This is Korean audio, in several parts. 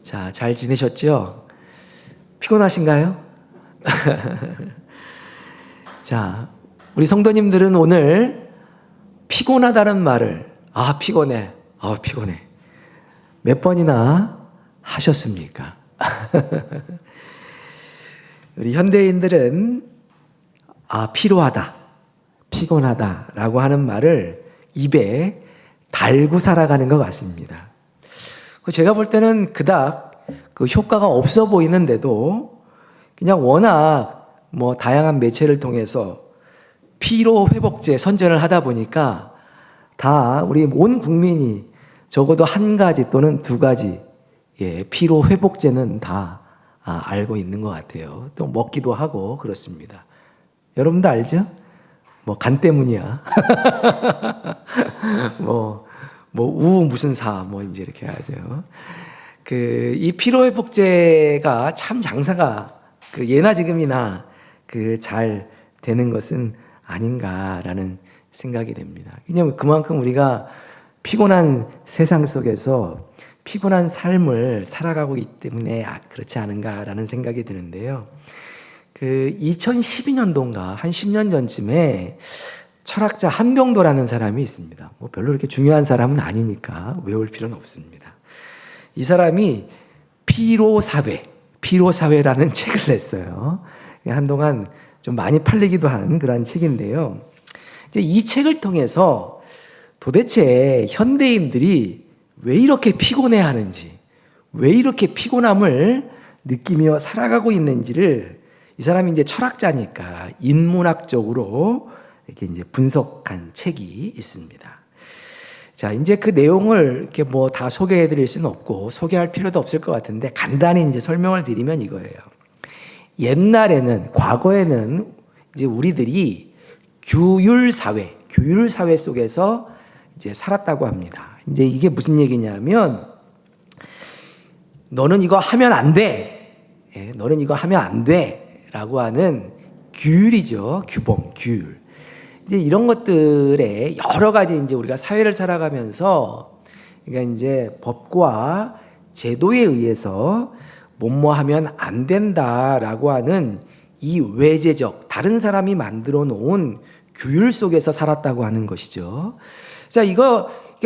자, 잘 지내셨죠? 피곤하신가요? 자, 우리 성도님들은 오늘 피곤하다는 말을 피곤해. 피곤해. 몇 번이나 하셨습니까? 우리 현대인들은 피로하다, 피곤하다라고 하는 말을 입에 달고 살아가는 것 같습니다. 제가 볼 때는 그닥 그 효과가 없어 보이는데도 그냥 워낙 다양한 매체를 통해서 피로 회복제 선전을 하다 보니까 다 우리 온 국민이 적어도 한 가지 또는 두 가지 피로 회복제는 다 알고 있는 것 같아요. 또 먹기도 하고 그렇습니다. 여러분도 알죠? 간 때문이야. 우 무슨 사 이제 이렇게 하죠. 이 피로 회복제가 참 장사가 예나 지금이나 잘 되는 것은 아닌가라는 생각이 됩니다. 왜냐하면 그만큼 우리가 피곤한 세상 속에서 피곤한 삶을 살아가고 있기 때문에 그렇지 않은가라는 생각이 드는데요. 2012년도인가 한 10년 전쯤에 철학자 한병도라는 사람이 있습니다. 별로 그렇게 중요한 사람은 아니니까 외울 필요는 없습니다. 이 사람이 피로사회라는 책을 냈어요. 한동안 좀 많이 팔리기도 한 그런 책인데요. 이제 이 책을 통해서 도대체 현대인들이 왜 이렇게 피곤해하는지, 왜 이렇게 피곤함을 느끼며 살아가고 있는지를 이 사람이 이제 철학자니까 인문학적으로 이렇게 이제 분석한 책이 있습니다. 자, 이제 그 내용을 이렇게 다 소개해 드릴 수는 없고 소개할 필요도 없을 것 같은데 간단히 이제 설명을 드리면 이거예요. 옛날에는, 과거에는 이제 우리들이 규율 사회 속에서 이제 살았다고 합니다. 이제 이게 무슨 얘기냐면 너는 이거 하면 안 돼. 너는 이거 하면 안 돼. 라고 하는 규율이죠. 규율. 이제 이런 것들에 여러 가지 이제 우리가 사회를 살아가면서 그러니까 이제 법과 제도에 의해서 뭐하면 안 된다라고 하는 이 외제적 다른 사람이 만들어 놓은 규율 속에서 살았다고 하는 것이죠. 자, 이게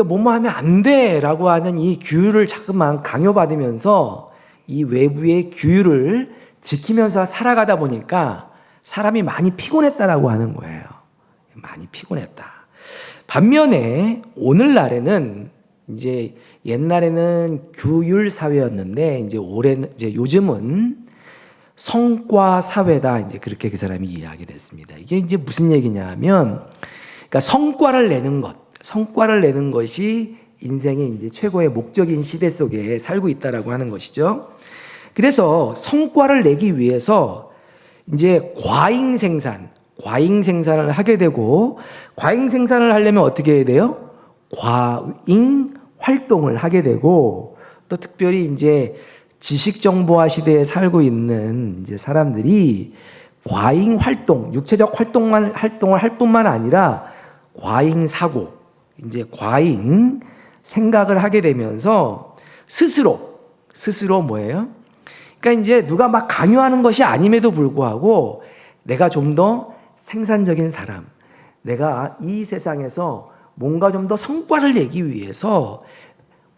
뭐하면 안 돼라고 하는 이 규율을 자꾸만 강요받으면서 이 외부의 규율을 지키면서 살아가다 보니까 사람이 많이 피곤했다라고 하는 거예요. 많이 피곤했다. 반면에 오늘날에는 이제 옛날에는 규율 사회였는데 이제 요즘은 성과 사회다. 이제 그렇게 그 사람이 이야기를 했습니다. 이게 이제 무슨 얘기냐면, 그러니까 성과를 내는 것이 인생의 이제 최고의 목적인 시대 속에 살고 있다라고 하는 것이죠. 그래서 성과를 내기 위해서 이제 과잉 생산을 하게 되고, 과잉 생산을 하려면 어떻게 해야 돼요? 과잉 활동을 하게 되고, 또 특별히 이제 지식 정보화 시대에 살고 있는 이제 사람들이 과잉 활동, 육체적 활동을 할 뿐만 아니라 과잉 사고, 이제 과잉 생각을 하게 되면서 스스로 뭐예요? 그러니까 이제 누가 막 강요하는 것이 아님에도 불구하고 내가 좀 더 생산적인 사람, 내가 이 세상에서 뭔가 좀 더 성과를 내기 위해서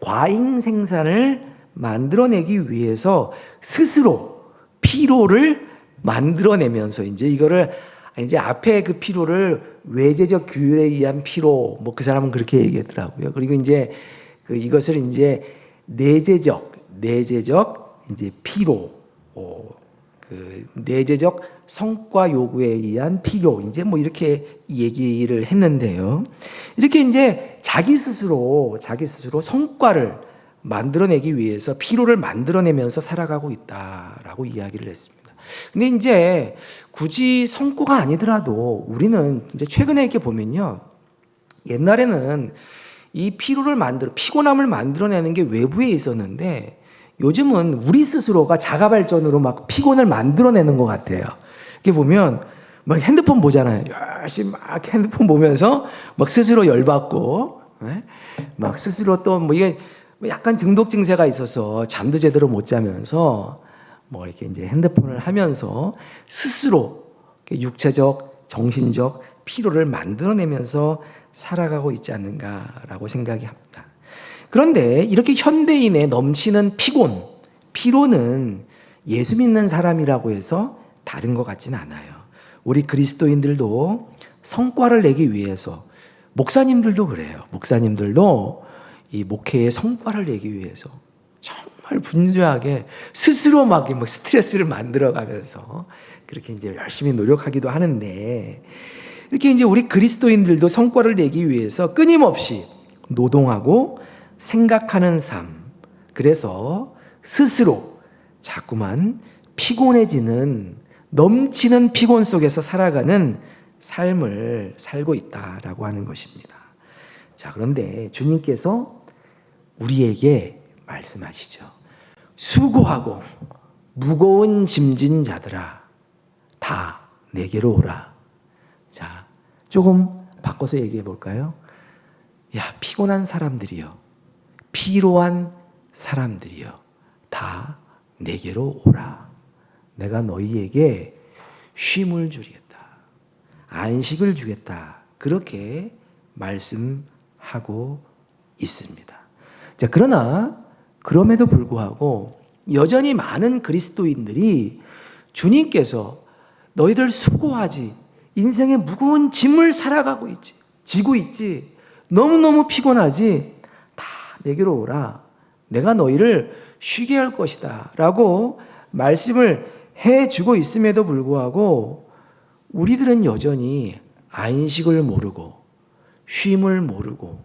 과잉 생산을 만들어내기 위해서 스스로 피로를 만들어내면서 이제 이거를 이제 앞에 그 피로를 외제적 규율에 의한 피로, 그 사람은 그렇게 얘기했더라고요. 그리고 이제 이것을 이제 내재적 이제 피로, 내재적 성과 요구에 의한 필요, 이제 이렇게 얘기를 했는데요. 이렇게 이제 자기 스스로 성과를 만들어내기 위해서 피로를 만들어내면서 살아가고 있다라고 이야기를 했습니다. 근데 이제 굳이 성과가 아니더라도 우리는 이제 최근에 이렇게 보면요. 옛날에는 이 피곤함을 만들어내는 게 외부에 있었는데 요즘은 우리 스스로가 자가 발전으로 막 피곤을 만들어내는 것 같아요. 이렇게 보면 막 핸드폰 보잖아요. 열심히 막 핸드폰 보면서 막 스스로 열받고, 막 스스로 또 이게 약간 중독 증세가 있어서 잠도 제대로 못 자면서 뭐 이렇게 이제 핸드폰을 하면서 스스로 육체적, 정신적 피로를 만들어내면서 살아가고 있지 않는가라고 생각이 합니다. 그런데 이렇게 현대인의 넘치는 피로는 예수 믿는 사람이라고 해서 다른 것 같지는 않아요. 우리 그리스도인들도 성과를 내기 위해서, 목사님들도 그래요. 목사님들도 이 목회의 성과를 내기 위해서 정말 분주하게 스스로 막 스트레스를 만들어가면서 그렇게 이제 열심히 노력하기도 하는데, 이렇게 이제 우리 그리스도인들도 성과를 내기 위해서 끊임없이 노동하고 생각하는 삶, 그래서 스스로 자꾸만 피곤해지는, 넘치는 피곤 속에서 살아가는 삶을 살고 있다라고 하는 것입니다. 자, 그런데 주님께서 우리에게 말씀하시죠. 수고하고 무거운 짐진 자들아, 다 내게로 오라. 자, 조금 바꿔서 얘기해 볼까요? 야, 피곤한 사람들이요, 피로한 사람들이요, 다 내게로 오라. 내가 너희에게 쉼을 주겠다, 안식을 주겠다. 그렇게 말씀하고 있습니다. 자, 그러나 그럼에도 불구하고 여전히 많은 그리스도인들이 주님께서 너희들 수고하지, 인생의 무거운 짐을 살아가고 있지, 지고 있지, 너무너무 피곤하지, 다 내게로 오라. 내가 너희를 쉬게 할 것이다 라고 말씀을 해주고 있음에도 불구하고 우리들은 여전히 안식을 모르고 쉼을 모르고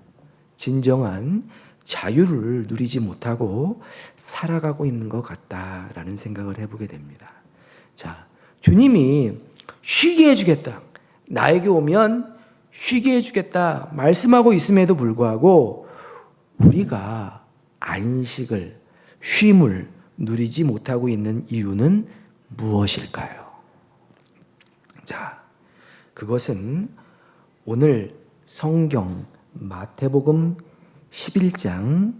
진정한 자유를 누리지 못하고 살아가고 있는 것 같다라는 생각을 해보게 됩니다. 자, 주님이 쉬게 해주겠다, 나에게 오면 쉬게 해주겠다 말씀하고 있음에도 불구하고 우리가 안식을, 쉼을 누리지 못하고 있는 이유는 무엇일까요? 자, 그것은 오늘 성경 마태복음 11장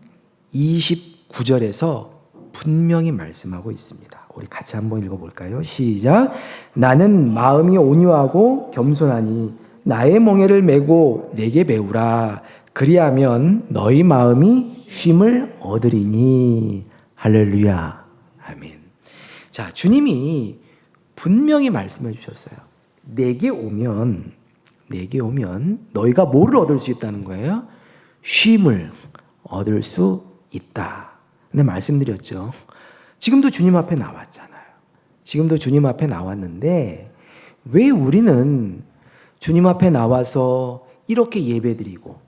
29절에서 분명히 말씀하고 있습니다. 우리 같이 한번 읽어볼까요? 시작. 나는 마음이 온유하고 겸손하니 나의 멍에를 메고 내게 배우라. 그리하면 너희 마음이 쉼을 얻으리니. 할렐루야. 아멘. 자, 주님이 분명히 말씀해 주셨어요. 내게 오면 너희가 뭐를 얻을 수 있다는 거예요? 쉼을 얻을 수 있다. 근데 말씀드렸죠. 지금도 주님 앞에 나왔잖아요. 지금도 주님 앞에 나왔는데 왜 우리는 주님 앞에 나와서 이렇게 예배드리고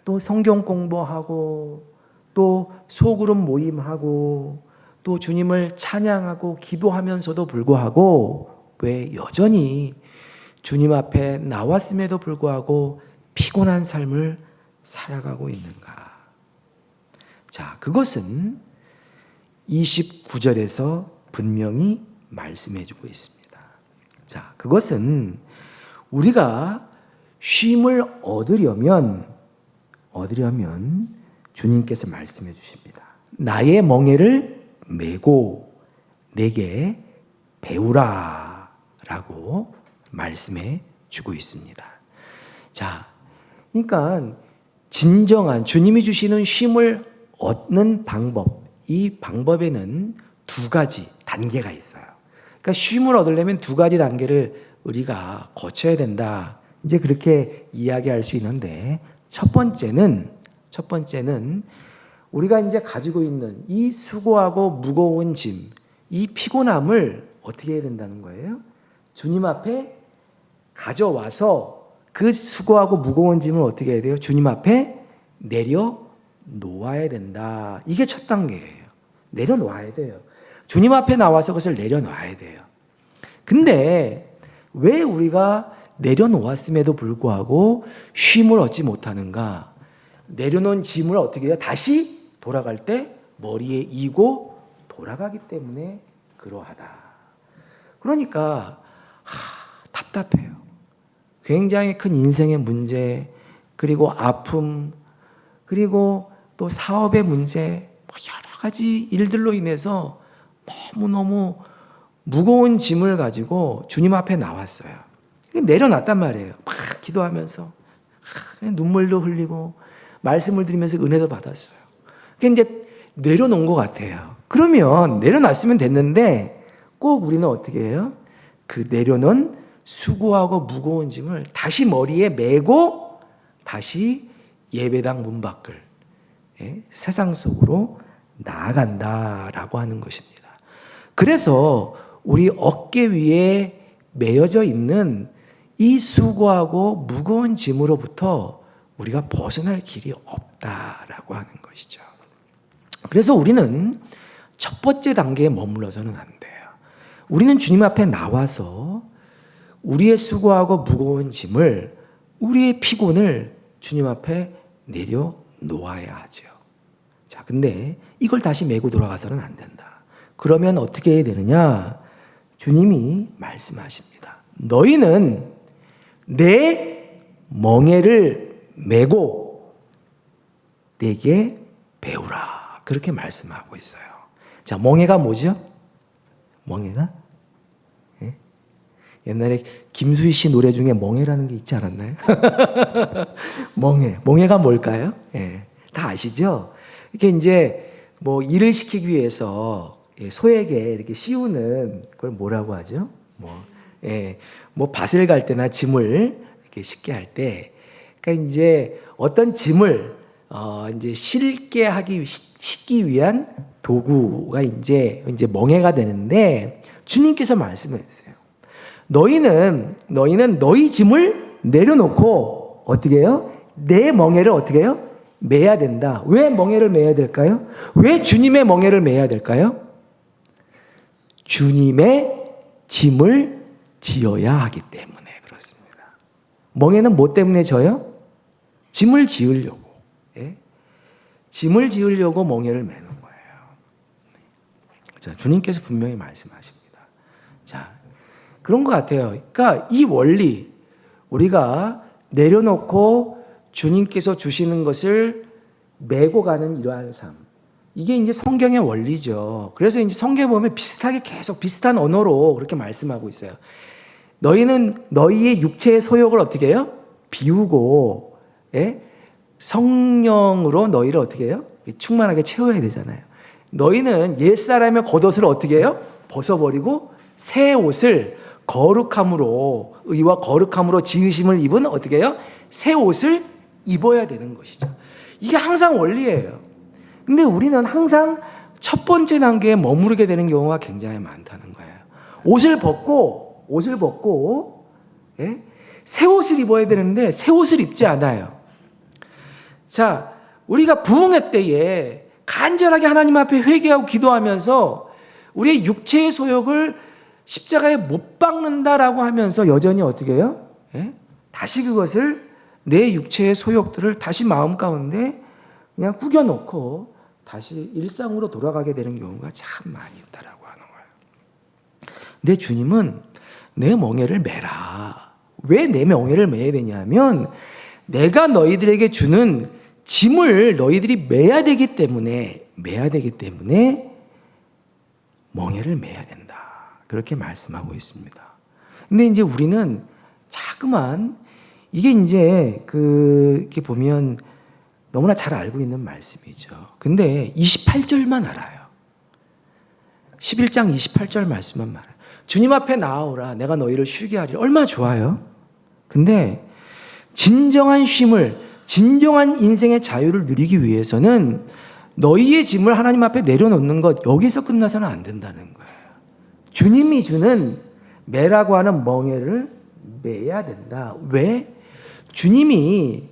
또 성경 공부하고 또 소그룹 모임하고 또 주님을 찬양하고 기도하면서도 불구하고 왜 여전히 주님 앞에 나왔음에도 불구하고 피곤한 삶을 살아가고 있는가? 자, 그것은 29절에서 분명히 말씀해 주고 있습니다. 자, 그것은 우리가 쉼을 얻으려면 주님께서 말씀해 주십니다. 나의 멍에를 메고 내게 배우라 라고 말씀해 주고 있습니다. 자, 그러니까 진정한 주님이 주시는 쉼을 얻는 방법, 이 방법에는 두 가지 단계가 있어요. 그러니까 쉼을 얻으려면 두 가지 단계를 우리가 거쳐야 된다. 이제 그렇게 이야기할 수 있는데 첫 번째는 우리가 이제 가지고 있는 이 수고하고 무거운 짐, 이 피곤함을 어떻게 해야 된다는 거예요? 주님 앞에 가져와서 그 수고하고 무거운 짐을 어떻게 해야 돼요? 주님 앞에 내려놓아야 된다. 이게 첫 단계예요. 내려놓아야 돼요. 주님 앞에 나와서 그것을 내려놓아야 돼요. 근데 왜 우리가 내려놓았음에도 불구하고 쉼을 얻지 못하는가? 내려놓은 짐을 어떻게 해요? 다시 돌아갈 때 머리에 이고 돌아가기 때문에 그러하다. 그러니까 답답해요. 굉장히 큰 인생의 문제, 그리고 아픔, 그리고 또 사업의 문제, 여러 가지 일들로 인해서 너무너무 무거운 짐을 가지고 주님 앞에 나왔어요. 내려놨단 말이에요. 막 기도하면서 눈물도 흘리고 말씀을 드리면서 은혜도 받았어요. 그러니까 이제 내려놓은 것 같아요. 그러면 내려놨으면 됐는데 꼭 우리는 어떻게 해요? 그 내려놓은 수고하고 무거운 짐을 다시 머리에 메고 다시 예배당 문 밖을 세상 속으로 나아간다라고 하는 것입니다. 그래서 우리 어깨 위에 메어져 있는 이 수고하고 무거운 짐으로부터 우리가 벗어날 길이 없다라고 하는 것이죠. 그래서 우리는 첫 번째 단계에 머물러서는 안 돼요. 우리는 주님 앞에 나와서 우리의 수고하고 무거운 짐을, 우리의 피곤을 주님 앞에 내려놓아야 하죠. 자, 근데 이걸 다시 메고 돌아가서는 안 된다. 그러면 어떻게 해야 되느냐? 주님이 말씀하십니다. 너희는 내 멍에를 메고 내게 배우라. 그렇게 말씀하고 있어요. 자, 멍에가 뭐죠? 멍에가? 예? 옛날에 김수희 씨 노래 중에 멍에라는 게 있지 않았나요? 멍에가 뭘까요? 예, 다 아시죠? 이렇게 이제 뭐 일을 시키기 위해서 소에게 이렇게 씌우는 그걸 뭐라고 하죠? 뭐 밭을 갈 때나 짐을 이렇게 싣게 할 때, 그러니까 이제 어떤 짐을 이제 싣기 위한 도구가 이제 멍에가 되는데, 주님께서 말씀했어요. 너희는 너희 짐을 내려놓고 어떻게 해요? 내 멍에를 어떻게 해요? 매야 된다. 왜 멍에를 매야 될까요? 왜 주님의 멍에를 매야 될까요? 주님의 짐을 지어야 하기 때문에 그렇습니다. 멍에는 뭐 때문에 져요? 짐을 지으려고. 짐을 지으려고 멍에를 매는 거예요. 자, 주님께서 분명히 말씀하십니다. 자, 그런 것 같아요. 그러니까 이 원리, 우리가 내려놓고 주님께서 주시는 것을 메고 가는 이러한 삶, 이게 이제 성경의 원리죠. 그래서 이제 성경에 보면 비슷하게 계속 비슷한 언어로 그렇게 말씀하고 있어요. 너희는 너희의 육체의 소욕을 어떻게 해요? 비우고, 성령으로 너희를 어떻게 해요? 충만하게 채워야 되잖아요. 너희는 옛사람의 겉옷을 어떻게 해요? 벗어버리고 새 옷을 거룩함으로, 의와 거룩함으로 지으심을 입은 어떻게 해요? 새 옷을 입어야 되는 것이죠. 이게 항상 원리예요. 근데 우리는 항상 첫 번째 단계에 머무르게 되는 경우가 굉장히 많다는 거예요. 옷을 벗고 새 옷을 입어야 되는데 새 옷을 입지 않아요. 자, 우리가 부흥회 때에 간절하게 하나님 앞에 회개하고 기도하면서 우리의 육체의 소욕을 십자가에 못 박는다라고 하면서 여전히 어떻게 해요? 다시 그것을, 내 육체의 소욕들을 다시 마음 가운데 그냥 구겨놓고 다시 일상으로 돌아가게 되는 경우가 참 많이 있다라고 하는 거예요. 근데 주님은 내 멍에를 매라. 왜 내 멍에를 매야 되냐면, 내가 너희들에게 주는 짐을 너희들이 매야 되기 때문에 멍에를 매야 된다. 그렇게 말씀하고 있습니다. 근데 이제 우리는 자꾸만 이게 이제 이렇게 보면 너무나 잘 알고 있는 말씀이죠. 근데 28절만 알아요. 11장 28절 말씀만 말해요. 주님 앞에 나아오라. 내가 너희를 쉬게 하리라. 얼마나 좋아요. 근데 진정한 쉼을, 진정한 인생의 자유를 누리기 위해서는 너희의 짐을 하나님 앞에 내려놓는 것, 여기서 끝나서는 안 된다는 거예요. 주님이 주는 매라고 하는 멍에를 매야 된다. 왜? 주님이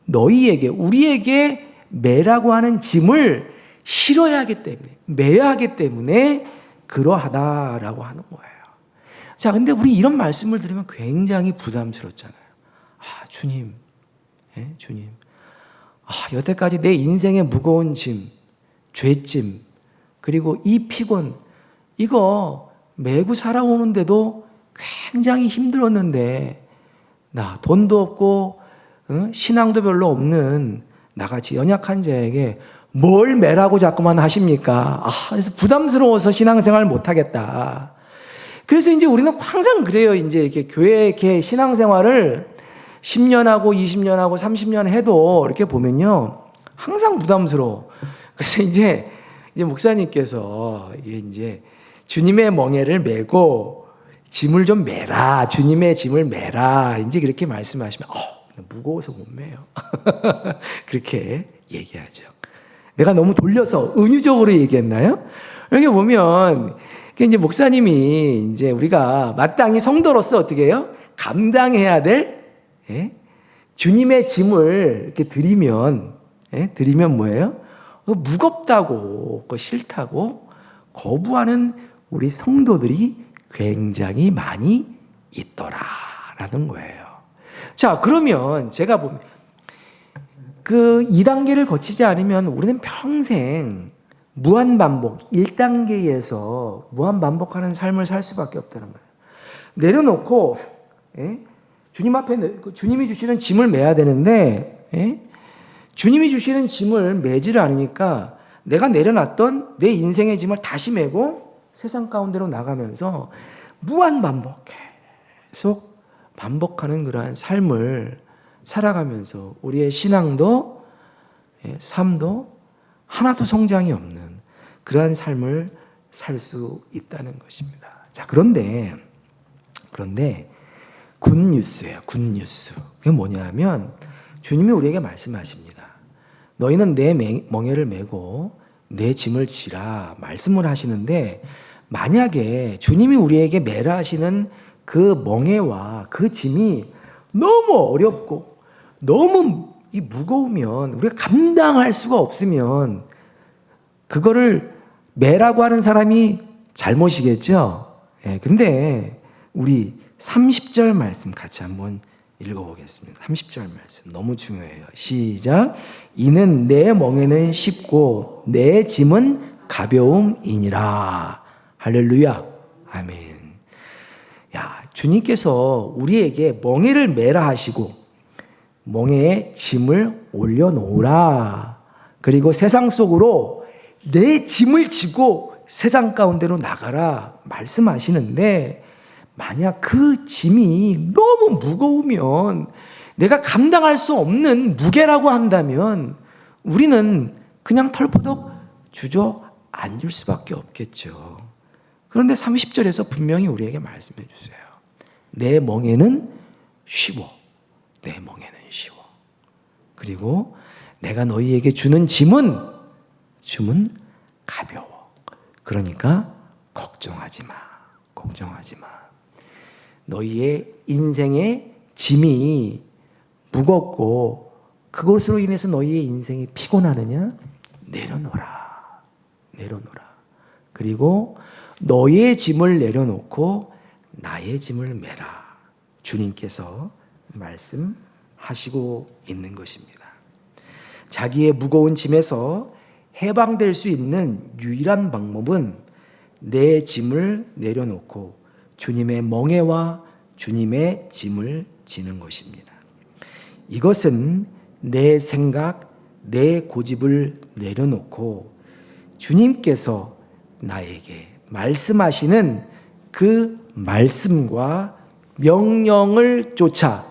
너희에게, 우리에게 매라고 하는 짐을 실어야 하기 때문에, 매야 하기 때문에 그러하다라고 하는 거예요. 자, 근데 우리 이런 말씀을 들으면 굉장히 부담스럽잖아요. 주님, 주님, 여태까지 내 인생의 무거운 짐, 죄짐, 그리고 이 피곤, 이거 메고 살아오는데도 굉장히 힘들었는데, 나 돈도 없고 신앙도 별로 없는 나같이 연약한 자에게 뭘 매라고 자꾸만 하십니까? 그래서 부담스러워서 신앙생활 못하겠다. 그래서 이제 우리는 항상 그래요. 이제 이렇게 교회 이렇게 신앙생활을 10년 하고 20년 하고 30년 해도 이렇게 보면요. 항상 부담스러워. 그래서 이제 목사님께서 이제 주님의 멍에를 메고 짐을 좀 매라. 주님의 짐을 매라. 이제 그렇게 말씀하시면, 무거워서 못 매요. 그렇게 얘기하죠. 내가 너무 돌려서 은유적으로 얘기했나요? 여기 보면, 이제 목사님이 이제 우리가 마땅히 성도로서 어떻게 해요? 감당해야 될, 주님의 짐을 이렇게 드리면 뭐예요? 무겁다고, 싫다고 거부하는 우리 성도들이 굉장히 많이 있더라라는 거예요. 자, 그러면 제가 보면 그 2단계를 거치지 않으면 우리는 평생 무한반복, 1단계에서 무한반복하는 삶을 살 수밖에 없다는 거예요. 내려놓고 주님 앞에 주님이 주시는 짐을 매야 되는데 주님이 주시는 짐을 매지를 않으니까 내가 내려놨던 내 인생의 짐을 다시 메고 세상 가운데로 나가면서 무한반복, 계속 반복하는 그러한 삶을 살아가면서 우리의 신앙도 삶도 하나도 성장이 없는 그러한 삶을 살 수 있다는 것입니다. 자, 그런데 굿뉴스예요. 굿뉴스. 그게 뭐냐면 주님이 우리에게 말씀하십니다. 너희는 내 멍에를 메고 내 짐을 지라 말씀을 하시는데, 만약에 주님이 우리에게 매라 하시는 그 멍에와 그 짐이 너무 어렵고 너무 무거우면, 우리가 감당할 수가 없으면 그거를 매라고 하는 사람이 잘못이겠죠. 근데 우리 30절 말씀 같이 한번 읽어보겠습니다. 30절 말씀 너무 중요해요. 시작. 이는 내 멍에는 쉽고 내 짐은 가벼움이니라. 할렐루야. 아멘. 주님께서 우리에게 멍에를 메라 하시고 멍에에 짐을 올려놓으라. 그리고 세상 속으로 내 짐을 지고 세상 가운데로 나가라 말씀하시는데, 만약 그 짐이 너무 무거우면, 내가 감당할 수 없는 무게라고 한다면 우리는 그냥 털퍼덕 주저앉을 수밖에 없겠죠. 그런데 30절에서 분명히 우리에게 말씀해 주세요. 내 멍에는 쉬워. 내 멍에는 쉬워. 그리고 내가 너희에게 주는 짐은 가벼워. 그러니까 걱정하지 마. 걱정하지 마. 너희의 인생의 짐이 무겁고 그것으로 인해서 너희의 인생이 피곤하느냐? 내려놓으라. 내려놓으라. 그리고 너희의 짐을 내려놓고 나의 짐을 메라. 주님께서 말씀하시고 있는 것입니다. 자기의 무거운 짐에서 해방될 수 있는 유일한 방법은 내 짐을 내려놓고 주님의 멍에와 주님의 짐을 지는 것입니다. 이것은 내 생각, 내 고집을 내려놓고 주님께서 나에게 말씀하시는 그 말씀과 명령을 쫓아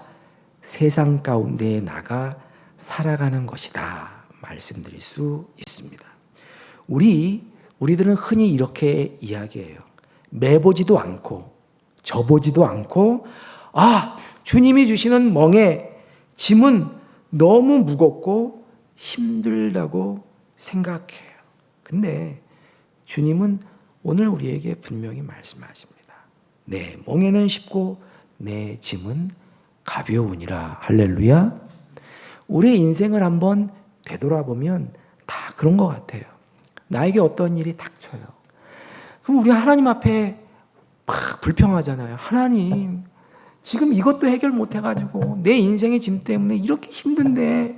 세상 가운데에 나가 살아가는 것이다 말씀드릴 수 있습니다. 우리들은 흔히 이렇게 이야기해요. 매보지도 않고 져보지도 않고, 주님이 주시는 멍에 짐은 너무 무겁고 힘들다고 생각해요. 근데 주님은 오늘 우리에게 분명히 말씀하십니다. 내 멍에는 쉽고 내 짐은 가벼우니라. 할렐루야. 우리의 인생을 한번 되돌아보면 다 그런 것 같아요. 나에게 어떤 일이 닥쳐요. 그럼 우리 하나님 앞에 막 불평하잖아요. 하나님, 지금 이것도 해결 못 해가지고 내 인생의 짐 때문에 이렇게 힘든데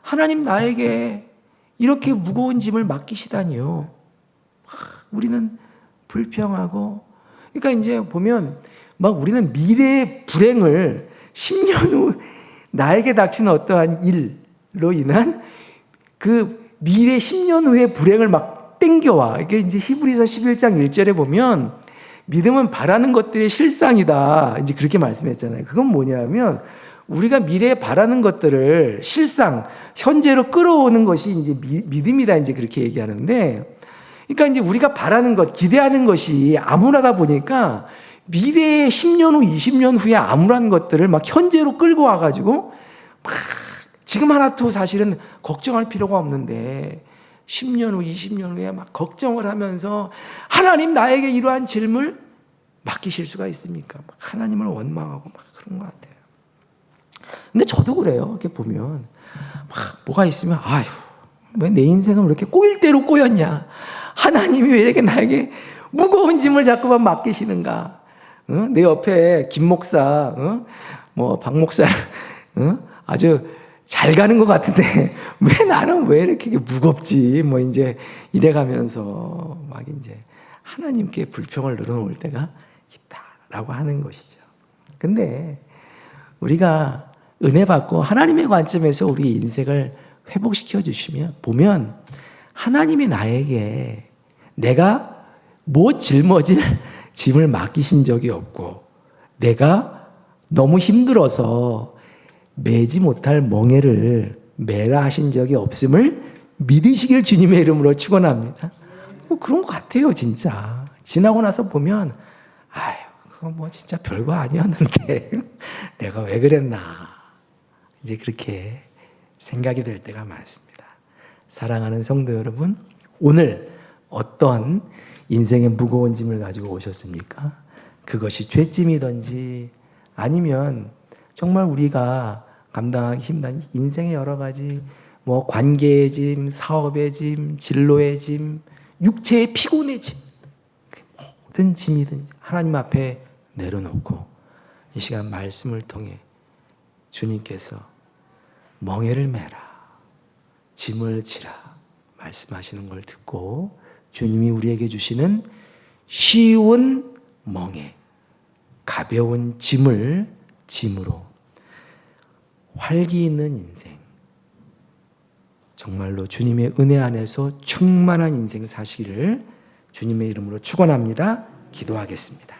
하나님 나에게 이렇게 무거운 짐을 맡기시다니요. 우리는 불평하고, 그러니까 이제 보면 막 우리는 미래의 불행을 10년 후 나에게 닥치는 어떠한 일, 인한 그 미래 10년 후의 불행을 막 땡겨와. 이게 이제 히브리서 11장 1절에 보면 믿음은 바라는 것들의 실상이다. 이제 그렇게 말씀했잖아요. 그건 뭐냐면 우리가 미래에 바라는 것들을 실상, 현재로 끌어오는 것이 이제 믿음이다. 이제 그렇게 얘기하는데, 그러니까 이제 우리가 바라는 것, 기대하는 것이 암울하다 보니까 미래의 10년 후, 20년 후에 암울한 것들을 막 현재로 끌고 와가지고 막 지금 하나도 사실은 걱정할 필요가 없는데 10년 후, 20년 후에 막 걱정을 하면서 하나님 나에게 이러한 질문을 맡기실 수가 있습니까? 막 하나님을 원망하고 막 그런 것 같아요. 근데 저도 그래요. 이렇게 보면 막 뭐가 있으면 아휴, 왜 내 인생은 왜 이렇게 꼬일 대로 꼬였냐? 하나님이 왜 이렇게 나에게 무거운 짐을 자꾸만 맡기시는가? 내 옆에 김 목사, 박 목사, 아주 잘 가는 것 같은데 왜 나는 왜 이렇게 무겁지? 뭐 이제 이래가면서 막 이제 하나님께 불평을 늘어놓을 때가 있다라고 하는 것이죠. 근데 우리가 은혜 받고 하나님의 관점에서 우리 인생을 회복시켜 주시면 보면 하나님이 나에게 내가 뭐 짊어질 짐을 맡기신 적이 없고 내가 너무 힘들어서 매지 못할 멍에를 매라 하신 적이 없음을 믿으시길 주님의 이름으로 축원합니다. 그런 것 같아요, 진짜. 지나고 나서 보면 아유, 그거 뭐 진짜 별거 아니었는데 내가 왜 그랬나 이제 그렇게 생각이 될 때가 많습니다. 사랑하는 성도 여러분, 오늘 어떤 인생의 무거운 짐을 가지고 오셨습니까? 그것이 죄짐이든지 아니면 정말 우리가 감당하기 힘든 인생의 여러 가지 뭐 관계의 짐, 사업의 짐, 진로의 짐, 육체의 피곤의 짐, 모든 짐이든지 하나님 앞에 내려놓고 이 시간 말씀을 통해 주님께서 멍에를 매라, 짐을 지라 말씀하시는 걸 듣고 주님이 우리에게 주시는 쉬운 멍에, 가벼운 짐으로 활기 있는 인생, 정말로 주님의 은혜 안에서 충만한 인생 사시기를 주님의 이름으로 축원합니다. 기도하겠습니다.